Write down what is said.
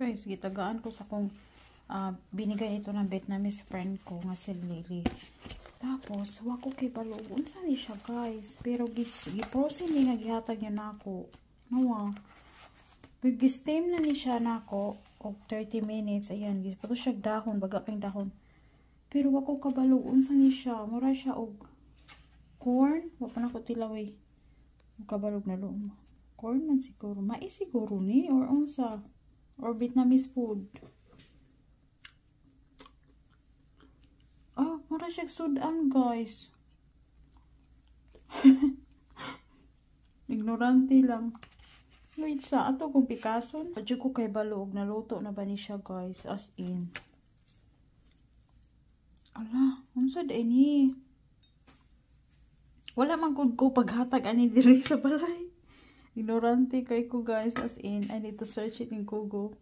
Guys, gitagaan ko sa kung binigay ito ng Vietnamese friend ko nga si Lily. Tapos, wako kay balog. Unsa ni siya, guys? Pero giprosin ni nga gihatag niya nako. Nawa. Big-steam na ni siya nako og 30 minutes. Ayan, gipato siya dahon, baga pang dahon. Pero wako kabalog. Unsa ni siya? Mura siya og corn. Wa pa nako tilaway. Kabalog na loob. Corn man siguro. Mais siguro ni or unsa? Or Vietnamese food. Mura siya sudan, guys. Ignorante lang. Wait sa ato kung pikason. Adyo ko kay balog. Naluto na ba ni siya, guys? As in. Ala, unsa da ini? Wala man ko paghatag ani diri sa balay. Ignorante kay ko, guys. As in, I need to search it in Google.